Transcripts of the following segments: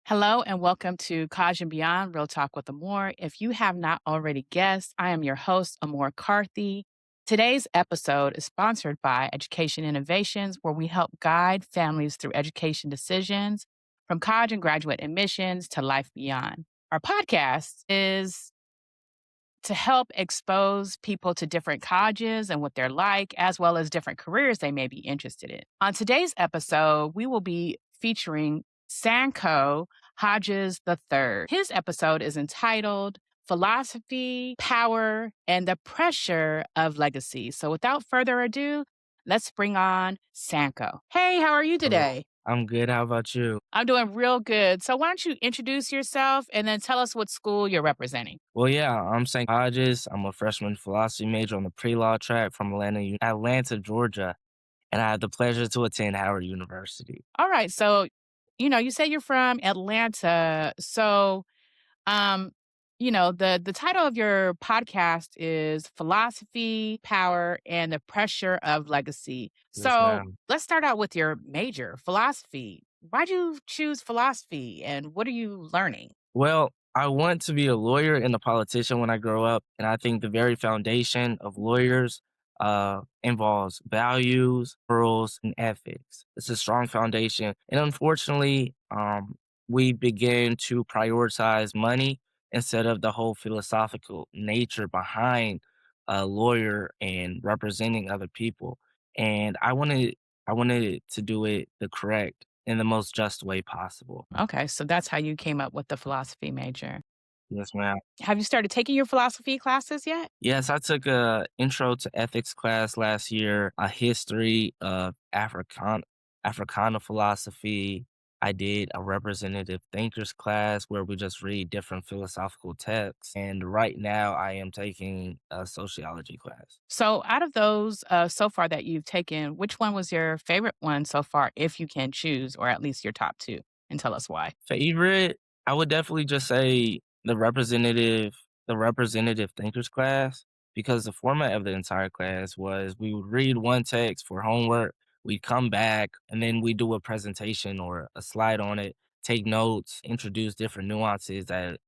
Hello and welcome to College and Beyond Real Talk with Amour. If you have not already guessed, I am your host, Amour Carthy. Today's episode is sponsored by Education Innovations, where we help guide families through education decisions from college and graduate admissions to life beyond. Our podcast is to help expose people to different colleges and what they're like, as well as different careers they may be interested in. On today's episode, we will be featuring Sanko Hodges III. His episode is entitled Philosophy, Power, and the Pressure of Legacy. So without further ado, let's bring on Sanko. Hey, how are you Hello. today? I'm good. How about you? I'm doing real good. So why don't you introduce yourself and then tell us what school you're representing? Well, yeah, I'm St. Hodges. I'm a freshman philosophy major on the pre-law track from Atlanta, Georgia, and I had the pleasure to attend Howard University. All right. So, you say you're from Atlanta. So, um, the title of your podcast is Philosophy, Power, and the Pressure of Legacy. Yes, So, ma'am. let's start out with your major, philosophy. Why'd you choose philosophy and what are you learning? Well, I want to be a lawyer and a politician when I grow up, and I think the very foundation of lawyers involves values, morals, and ethics. It's a strong foundation, and unfortunately, we begin to prioritize money instead of the whole philosophical nature behind a lawyer and representing other people. And I wanted to do it the correct in the most just way possible. Okay. So, that's how you came up with the philosophy major. Yes, ma'am. Have you started taking your philosophy classes yet? Yes, I took a intro to ethics class last year, a history of Africana philosophy. I did a representative thinkers class where we just read different philosophical texts. And right now I am taking a sociology class. So, out of those so far that you've taken, which one was your favorite one so far, if you can choose, or at least your top two? And tell us why. Favorite, I would definitely just say the representative thinkers class, because the format of the entire class was we would read one text for homework, we'd come back, and then we do a presentation or a slide on it, take notes, introduce different nuances that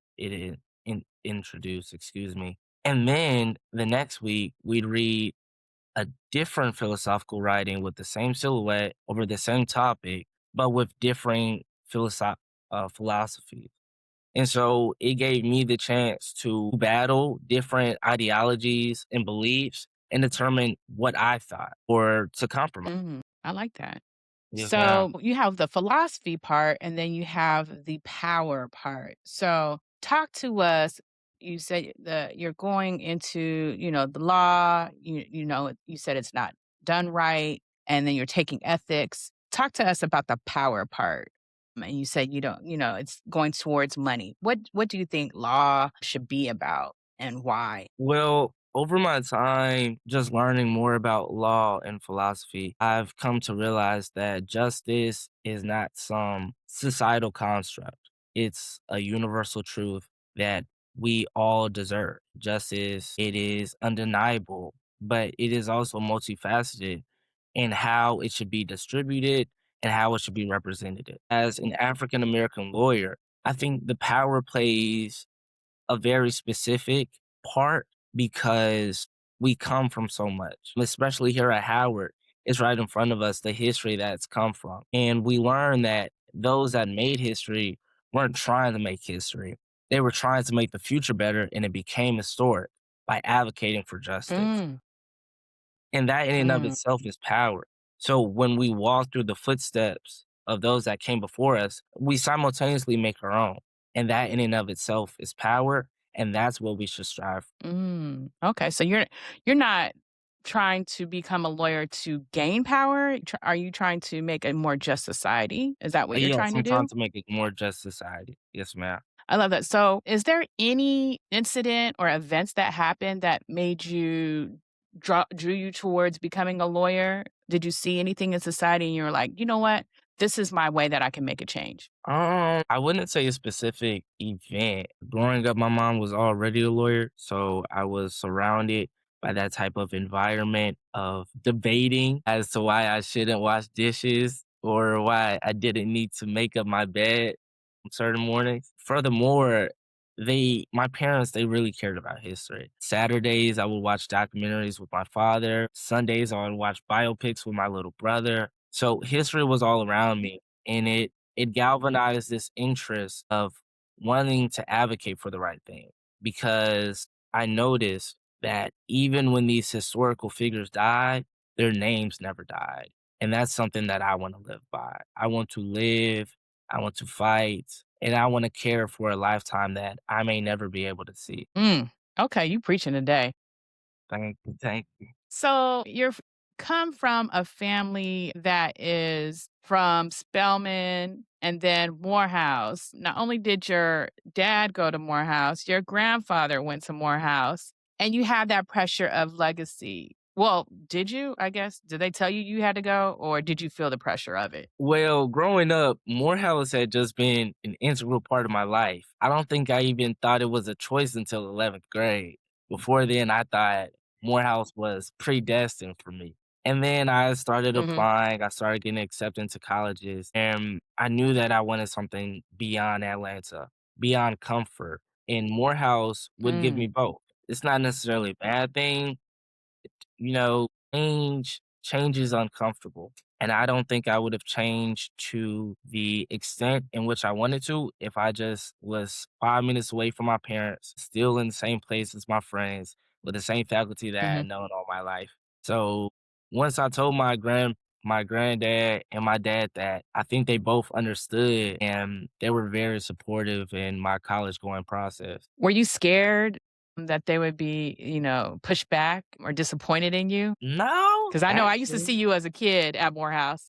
introduced, excuse me. And then the next week we'd read a different philosophical writing with the same silhouette over the same topic, but with differing philosophies. And so it gave me the chance to battle different ideologies and beliefs and determine what I thought or to compromise. I like that. Yes, ma'am. So, you have the philosophy part and then you have the power part. So, talk to us. You said that you're going into, the law, you said it's not done right, and then you're taking ethics. Talk to us about the power part. And you said you don't, it's going towards money. What do you think law should be about and why? Well, over my time, just learning more about law and philosophy, I've come to realize that justice is not some societal construct. It's a universal truth that we all deserve. Justice, it is undeniable, but it is also multifaceted in how it should be distributed and how it should be represented. As an African American lawyer, I think the power plays a very specific part because we come from so much, especially here at Howard. It's right in front of us, the history that's come from. And we learn that those that made history weren't trying to make history. They were trying to make the future better, and it became historic by advocating for justice. Mm, And that in and of mm. itself is power. So when we walk through the footsteps of those that came before us, we simultaneously make our own. And that in and of itself is power. And that's what we should strive for. Okay, so you're not trying to become a lawyer to gain power. Are you trying to make a more just society? Is that what you're Yes, trying to I'm trying do? to make a more just society. Yes, ma'am. I love that. So, is there any incident or events that happened that made you drew you towards becoming a lawyer? Did you see anything in society and you're like, you know what? This is my way that I can make a change. I wouldn't say a specific event. Growing up, my mom was already a lawyer, so I was surrounded by that type of environment of debating as to why I shouldn't wash dishes or why I didn't need to make up my bed. certain mornings. Furthermore, my parents, they really cared about history. Saturdays, I would watch documentaries with my father. Sundays, I would watch biopics with my little brother. So history was all around me, and it galvanized this interest of wanting to advocate for the right thing because I noticed that even when these historical figures died, their names never died. And that's something that I want to live by. I want to live, I want to fight, and I want to care for a lifetime that I may never be able to see. Mm, okay, you preaching today. Thank you. Thank you. So come from a family that is from Spelman and then Morehouse. Not only did your dad go to Morehouse, your grandfather went to Morehouse, and you have that pressure of legacy. Well, did you? I guess. Did they tell you you had to go, or did you feel the pressure of it? Well, growing up, Morehouse had just been an integral part of my life. I don't think I even thought it was a choice until 11th grade. Before then, I thought Morehouse was predestined for me. And then I started Hmm. applying, I started getting accepted into colleges, and I knew that I wanted something beyond Atlanta, beyond comfort. And Morehouse would give me Mm, both. It's not necessarily a bad thing, change is uncomfortable. And I don't think I would have changed to the extent in which I wanted to if I just was 5 minutes away from my parents, still in the same place as my friends, with the same faculty that I hmm. had known all my life. So once I told my granddad and my dad that, I think they both understood and they were very supportive in my college going process. Were you scared that they would be, pushed back or disappointed in you? No, Because I know I used to actually. see you as a kid at Morehouse.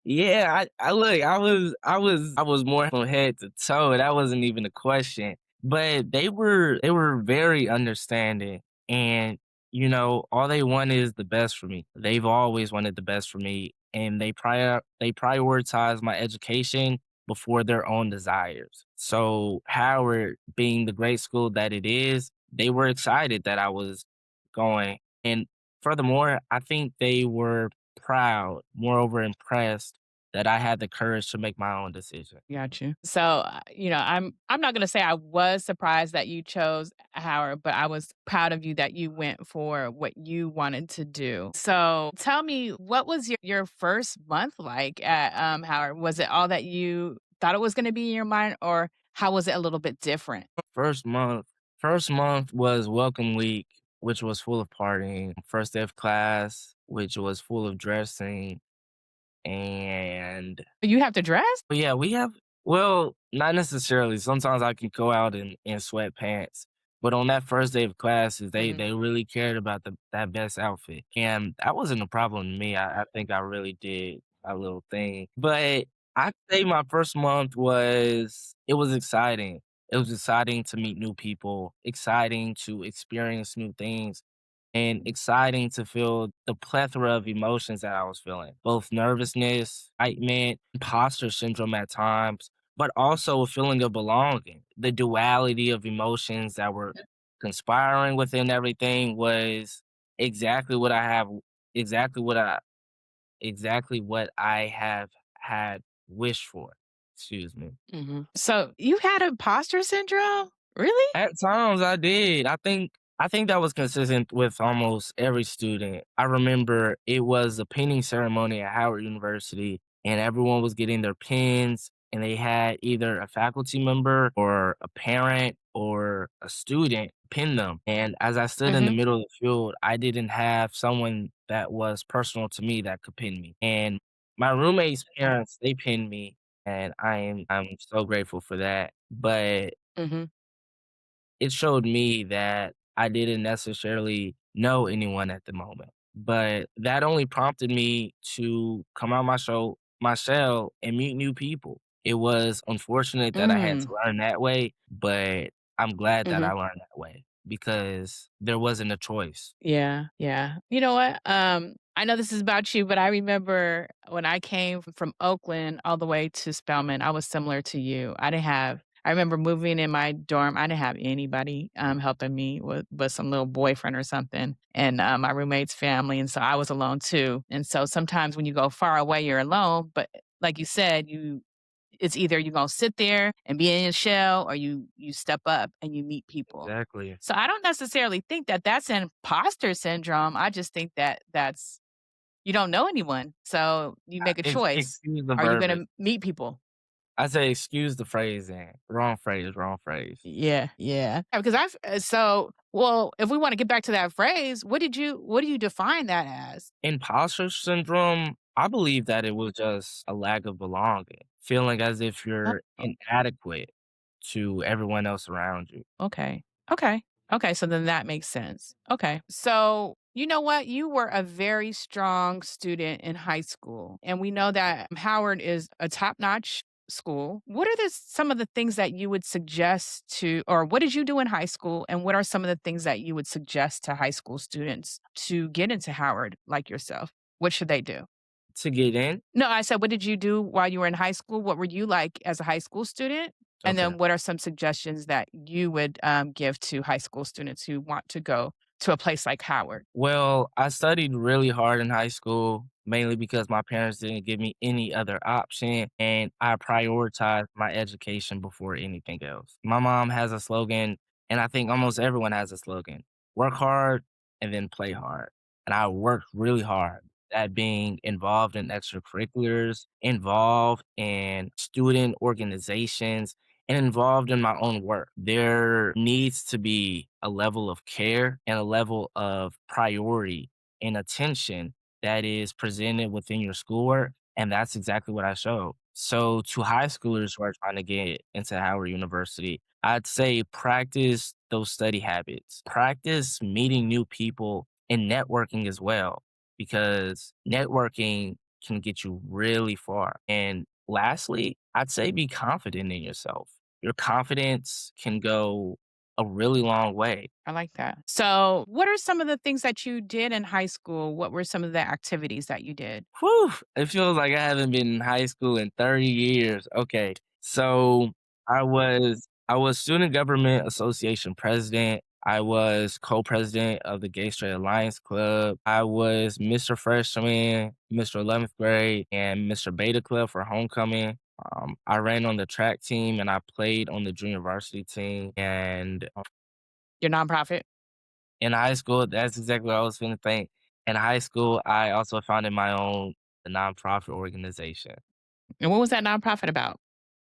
Yeah, I look, I was more from head to toe. That wasn't even a question. But they were very understanding and all they want is the best for me. They've always wanted the best for me and they prioritize my education before their own desires. So Howard being the great school that it is, they were excited that I was going. And furthermore, I think they were proud, moreover impressed that I had the courage to make my own decision. Got you. So, I'm not gonna say I was surprised that you chose Howard, but I was proud of you that you went for what you wanted to do. So, tell me, what was your first month like at, Howard? Was it all that you thought it was gonna be in your mind, or how was it a little bit different? First month, first month was welcome week, which was full of partying. First day of class, which was full of dressing, and You have to dress? but yeah, we have well, not necessarily. Sometimes I can go out in sweatpants. But on that first day of classes, they Mhm. they really cared about that best outfit. And that wasn't a problem to me. I think I really did a little thing. But I'd say my first month was exciting. It was exciting to meet new people, exciting to experience new things and exciting to feel the plethora of emotions that I was feeling, both nervousness, excitement, imposter syndrome at times, but also a feeling of belonging. The duality of emotions that were conspiring within everything was exactly what I have, exactly what I, exactly what I have had wished for. Excuse me. Mhm. So, you had imposter syndrome? Really? At times I did. I think that was consistent with almost every student. I remember it was a pinning ceremony at Howard University and everyone was getting their pins and they had either a faculty member or a parent or a student pin them. And as I stood in the Mhm. middle of the field, I didn't have someone that was personal to me that could pin me. And my roommate's parents, they pinned me and I'm so grateful for that. But Mhm. it showed me that I didn't necessarily know anyone at the moment, but that only prompted me to come out my shell and meet new people. It was unfortunate that I had to Mm. learn that way, but I'm glad that Mhm. I learned that way because there wasn't a choice. Yeah, yeah. You know what? I know this is about you, but I remember when I came from Oakland all the way to Spelman, I was similar to you. I remember moving in my dorm. I didn't have anybody helping me with some little boyfriend or something, and my roommate's family, and so I was alone too. And so sometimes when you go far away, you're alone. But like you said, It's either you're gonna sit there and be in a shell or you step up and you meet people. Exactly. So I don't necessarily think that that's imposter syndrome. I just think that that's you don't know anyone. So you make a choice. Excuse the Are you verbiage. gonna meet people? I say excuse the phrasing. Wrong phrase, wrong phrase. Yeah, yeah. Because well, if we wanna get back to that phrase, what do you define that as? Imposter syndrome, I believe that it was just a lack of belonging, feeling as if Oh, you're inadequate to everyone else around you. okay. Okay. Okay, so then that makes sense. Okay. So, you know what? You were a very strong student in high school, and we know that Howard is a top-notch school. What are some of the things that you would suggest to or what did you do in high school, and what are some of the things that you would suggest to high school students to get into Howard like yourself? What should they do? To get in? No, I said, what did you do while you were in high school? What were you like as a high school student? And Okay. then what are some suggestions that you would give to high school students who want to go to a place like Howard? Well, I studied really hard in high school, mainly because my parents didn't give me any other option, and I prioritized my education before anything else. My mom has a slogan, and I think almost everyone has a slogan: work hard and then play hard. And I worked really hard at being involved in extracurriculars, involved in student organizations, and involved in my own work. There needs to be a level of care and a level of priority and attention that is presented within your schoolwork. And that's exactly what I showed. So, to high schoolers who are trying to get into Howard University, I'd say practice those study habits, practice meeting new people and networking as well, because networking can get you really far. And lastly, I'd say be confident in yourself. Your confidence can go a really long way. I like that. So, what are some of the things that you did in high school? What were some of the activities that you did? Whew, it feels like I haven't been in high school in 30 years. Okay. So I was student government association president. I was co-president of the Gay Straight Alliance Club. I was Mr. Freshman, Mr. 11th grade, and Mr. Beta Club for homecoming. I ran on the track team and I played on the junior varsity team. And Your nonprofit? in high school, that's exactly what I was finna think. In high school, I also founded my own nonprofit organization. And what was that nonprofit about?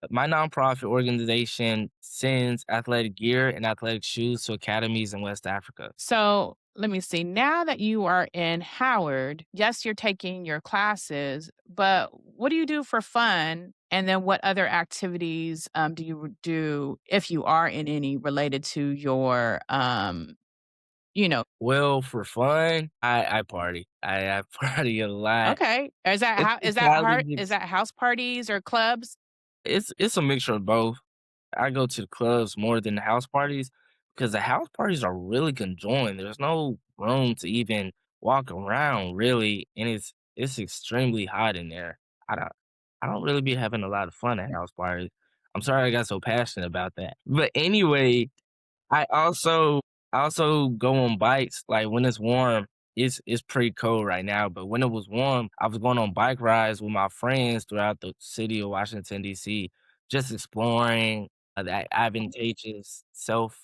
My nonprofit organization sends athletic gear and athletic shoes to academies in West Africa. So let me see. Now that you are in Howard, yes, you're taking your classes, but what do you do for fun? And then what other activities do you do if you are in any related to your, you know, Well, for fun, I party. I party a lot. okay. Is that It's how a college. is that house parties or clubs? It's a mixture of both. I go to the clubs more than the house parties because the house parties are really conjoined. There's no room to even walk around really, and it's extremely hot in there. I don't I don't really be having a lot of fun at house parties. I'm sorry I got so passionate about that. But anyway, I also go on bikes, like, when it's warm, it's pretty cold right now, but when it was warm, I was going on bike rides with my friends throughout the city of Washington, DC, just exploring, the advantageous self.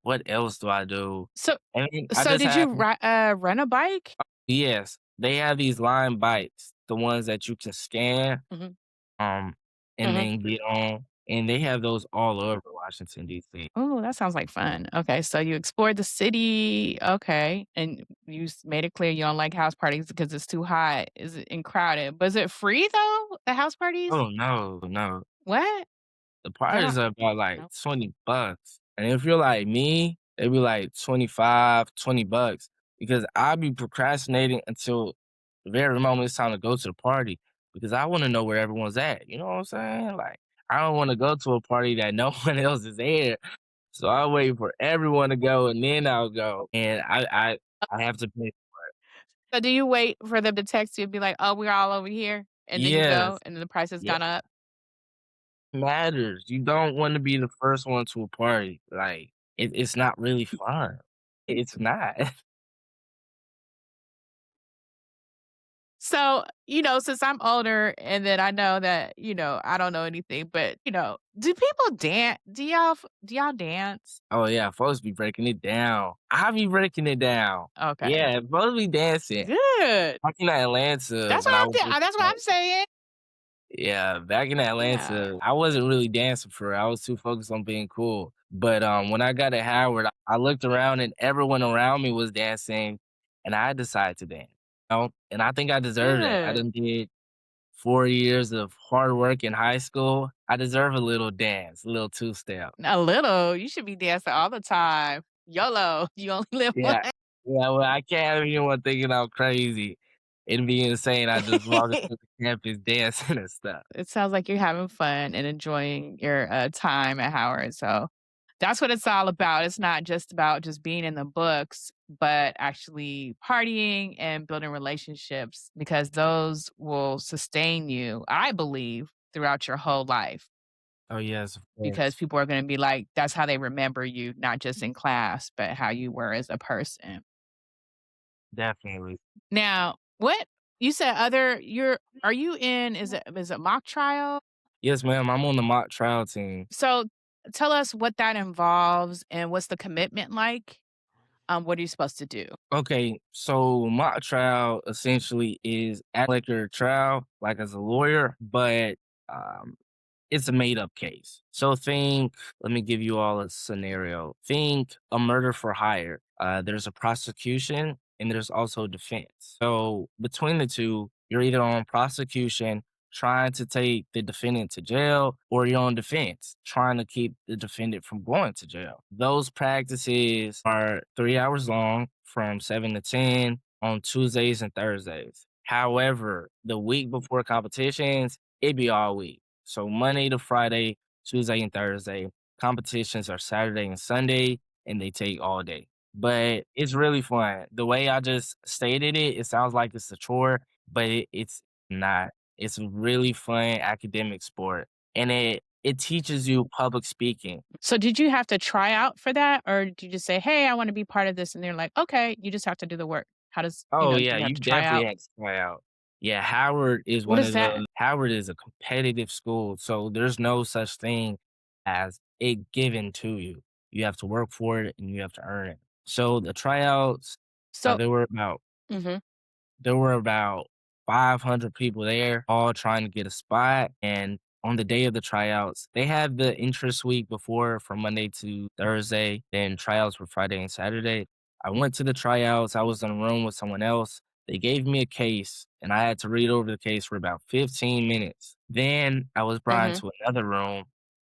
What else do I do? So I mean, I so just did have you rent a bike? yes, they have these Lime bikes, the ones that you can scan, Mhm, um, and mhm. then get on, and they have those all over Washington, DC. Oh, that sounds like fun. Okay, so you explored the city. Okay, and you made it clear you don't like house parties because it's too hot. Is it and crowded? But is it free though? The house parties? Oh, no, no. What? The Y'all don't? parties are about, like, No. $20, and if you're like me, they be like 25, $20 because I be procrastinating until the very moment it's time to go to the party because I wanna know where everyone's at, you know what I'm saying? Like, I don't wanna go to a party that no one else is there, so I wait for everyone to go, and then I'll go, and I have to pay. So do you wait for them to text you and be like, "Oh, we're all over here," and then you go, Yes, and then the price has yeah, gone up? matters. You don't wanna be the first one to a party, like, it's not really fun. It's not. So, since I'm older and then I know that, I don't know anything, but, do people dance? Do y'all dance? Oh, yeah, folks be breaking it down. I be breaking it down. Okay. Yeah, folks be dancing. Good. Back in Atlanta That's when what I was with that's what I'm saying. yeah, back in Yeah. Atlanta, I wasn't really dancing for real. I was too focused on being cool. But, when I got to Howard, I looked around and everyone around me was dancing, and I decided to dance, and I think I deserve that. I Good. done did 4 years of hard work in high school. I deserve a little dance, a little two-step. A little. You should be dancing all the time. YOLO. You only live Yeah. once. Yeah, well, I can't have anyone thinking I'm crazy. It'd be insane. I just walking through the campus dancing and stuff. It sounds like you're having fun and enjoying your, time at Howard, so that's what it's all about. It's not just about just being in the books, but actually partying and building relationships because those will sustain you, I believe, throughout your whole life Oh, yes, of because course. people are gonna be like, that's how they remember you, not just in class, but how you were as a person. Definitely. Now, what you said other you're are you in is it mock trial? Yes, ma'am. I'm on the mock trial team. So, tell us what that involves and what's the commitment like? What are you supposed to do? Okay, so mock trial essentially is act like you're a trial, like as a lawyer, but um, it's a made up case. So think, let me give you all a scenario. Think a murder for hire. There's a prosecution and there's also defense. So between the two, you're either on prosecution trying to take the defendant to jail or you're on defense trying to keep the defendant from going to jail. Those practices are 3 hours long from 7 to 10 on Tuesdays and Thursdays. However, the week before competitions, it be all week. So Monday to Friday, Tuesday and Thursday. Competitions are Saturday and Sunday, and they take all day. But it's really fun. The way I just stated it, it sounds like it's a chore, but it's not. It's a really fun academic sport, and it teaches you public speaking. So, did you have to try out for that, or did you just say, "Hey, I want to be part of this," and they're like, "Okay," you just have to do the work? How does Oh, do yeah, you have you to try definitely out? had to try out. Yeah, Howard is What one is of that? the Howard is a competitive school, so there's no such thing as it given to you. You have to work for it and you have to earn it. So the tryouts, So, there were about mhm, 500 people there, all trying to get a spot. And on the day of the tryouts, they had the interest week before from Monday to Thursday. Then tryouts were Friday and Saturday. I went to the tryouts. I was in a room with someone else. They gave me a case and I had to read over the case for about 15 minutes. Then I was brought mhm, into another room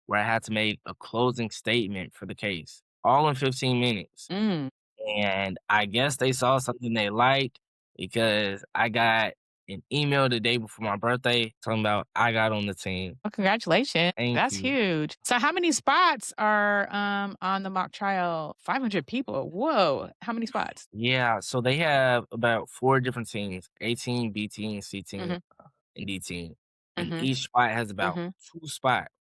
where I had to make a closing statement for the case, all in 15 minutes. mm. And I guess they saw something they liked because I got an email the day before my birthday talking about I got on the team. Well, congratulations. Thank That's you. huge. So, how many spots are on the mock trial? 500 people. Whoa! How many spots? Yeah, so they have about 4 different teams, A team, B team, C team, Mhm, and D team. And mhm, each spot has about mhm. 2 spots.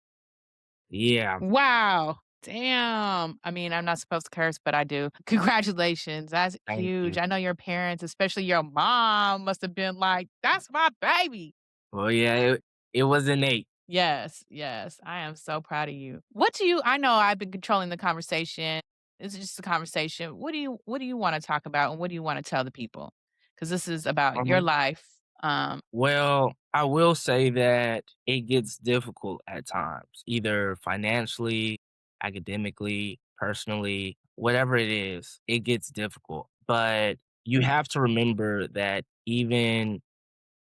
Yeah, Wow. Damn. I mean, I'm not supposed to curse, but I do. Congratulations. That's thank huge. you. I know your parents, especially your mom, must have been like, "That's my baby." Well, yeah, it was innate. Yes, yes. I am so proud of you. I know I've been controlling the conversation. It's just a conversation. What do you wanna talk about, and what do you wanna tell the people? Because this is about your Mhm. life. Well, I will say that it gets difficult at times, either financially, academically, personally, whatever it is, it gets difficult. But you have to remember that even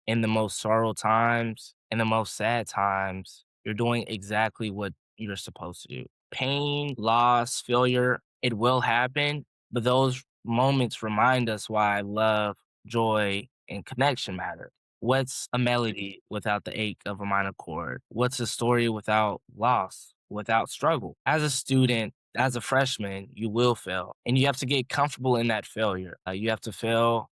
in the most sorrow times, in the most sad times, you're doing exactly what you're supposed to do. Pain, loss, failure, it will happen, but those moments remind us why love, joy, and connection matter. What's a melody without the ache of a minor chord? What's a story without loss, without struggle? As a student, as a freshman, you will fail, and you have to get comfortable in that failure. You have to fail,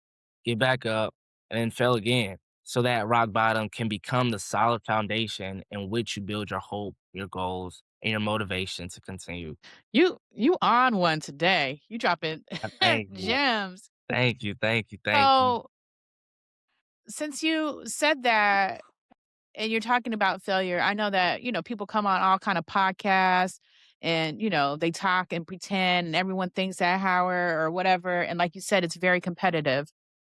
get back up, and then fail again so that rock bottom can become the solid foundation in which you build your hope, your goals, and your motivation to continue. You on one today. You dropping Thank you. gems. Thank you. Thank you. Thank you. So since you said that and you're talking about failure, I know that, people come on all kind of podcasts and, they talk and pretend and everyone thinks that Howard or whatever. And like you said, it's very competitive.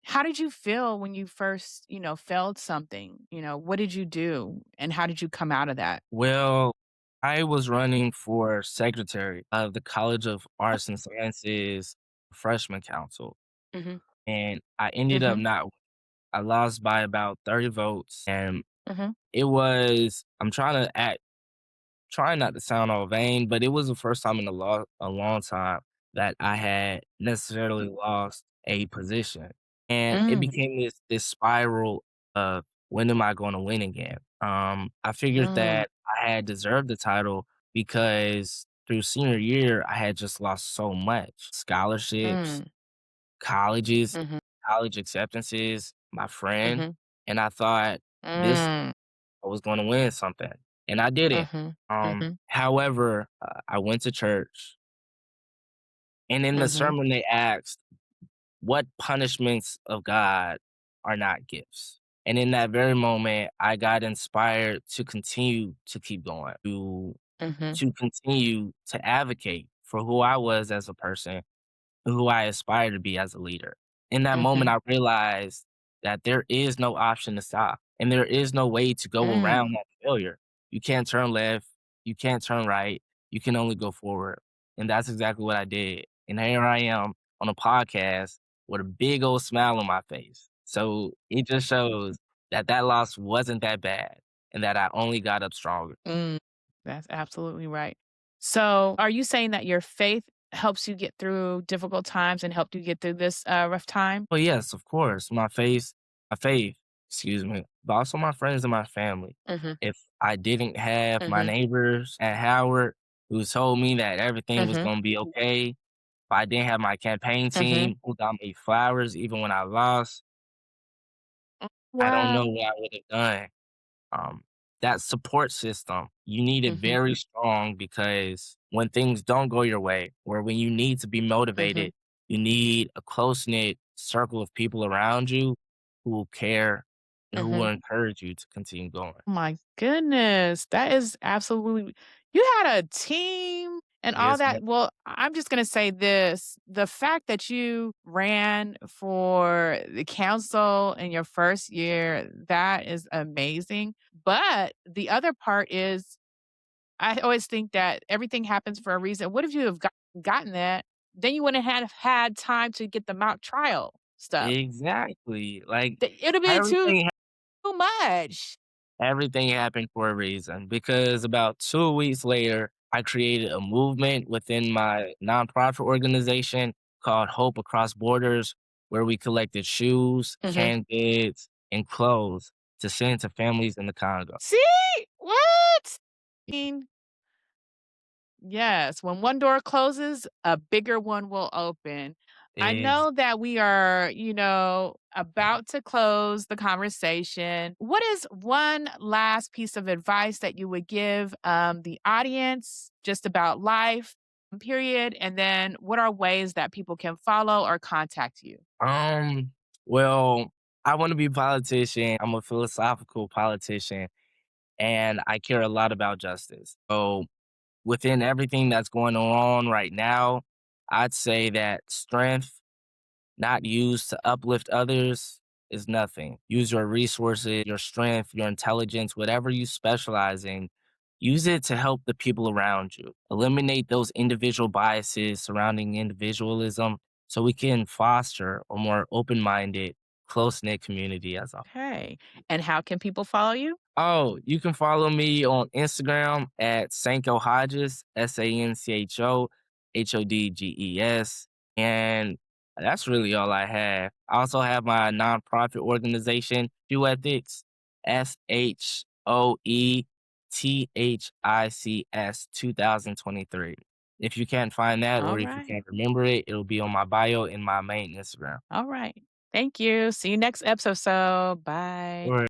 How did you feel when you first, failed something? What did you do and how did you come out of that? Well, I was running for secretary of the College of Arts and Sciences freshman council, Mhm. and I ended up Mhm. not I lost by about 30 votes, and Mhm. I'm trying not to sound all vain, but it was the first time in a long time that I had necessarily lost a position, and it Mm. became this spiral of when am I gonna win again? I figured Mm. that I had deserved the title because through senior year, I had just lost so much. Scholarships, Mm. colleges, Mhm. college acceptances, my friend, Mhm. and I thought this Mm. I was gonna win something, and I didn't. Mhm. Mhm. However, I went to church, and in the Mhm. sermon they asked, "What punishments of God are not gifts?" And in that very moment, I got inspired to continue to keep going, Mhm. to continue to advocate for who I was as a person, who I aspire to be as a leader. In that moment, Mhm. I realized that there is no option to stop, and there is no way to go around Mm. that failure. You can't turn left, you can't turn right, you can only go forward. And that's exactly what I did. And here I am on a podcast with a big old smile on my face. So it just shows that that loss wasn't that bad and that I only got up stronger. Mm. That's absolutely right. So, are you saying that your faith helps you get through difficult times and helped you get through this, rough time? Oh, yes, of course. My faith, excuse me, but also my friends and my family. Mhm. If I didn't have my Mhm. neighbors at Howard who told me that everything was Mhm. gonna be okay, if I didn't have my campaign Mhm. team who got me flowers even when I lost, I don't Wow. know what I would have done. Um, that support system, you need it Mhm. very strong because when things don't go your way or when you need to be Mhm. motivated, you need a close knit circle of people around you who will care and who will Mhm. encourage you to continue going. My goodness, that is absolutely you had a team and all Yes, that. ma'am. Well, I'm just gonna say this, the fact that you ran for the council in your first year, that is amazing. But the other part is I always think that everything happens for a reason. What if you have gotten that? Then you wouldn't have had time to get the mock trial stuff. Exactly. Like It'll be everything too much. everything happened for a reason because about 2 weeks later, I created a movement within my nonprofit organization called Hope Across Borders, where we collected shoes, Mhm. canned goods, and clothes to send to families in the Congo. See? What? Mean, yes, when one door closes, a bigger one will open. I Ex know that we are, about to close the conversation. What is one last piece of advice that you would give the audience just about life, period? And then what are ways that people can follow or contact you? um, well, I wanna be a politician. I'm a philosophical politician, and I care a lot about justice. So within everything that's going on right now, I'd say that strength not used to uplift others is nothing. Use your resources, your strength, your intelligence, whatever you specialize in, use it to help the people around you. Eliminate those individual biases surrounding individualism so we can foster a more open minded, close knit community as a whole. Okay. And how can people follow you? Oh, you can follow me on Instagram at Sancho Hodges, SanchoHodges. And that's really all I have. I also have my nonprofit organization, Shoe Ethics, SHOETHICS 2023. If you can't find that All or if you right. can't remember it, it'll be on my bio in my main Instagram. All right. Thank you. See you next episode. Bye. Or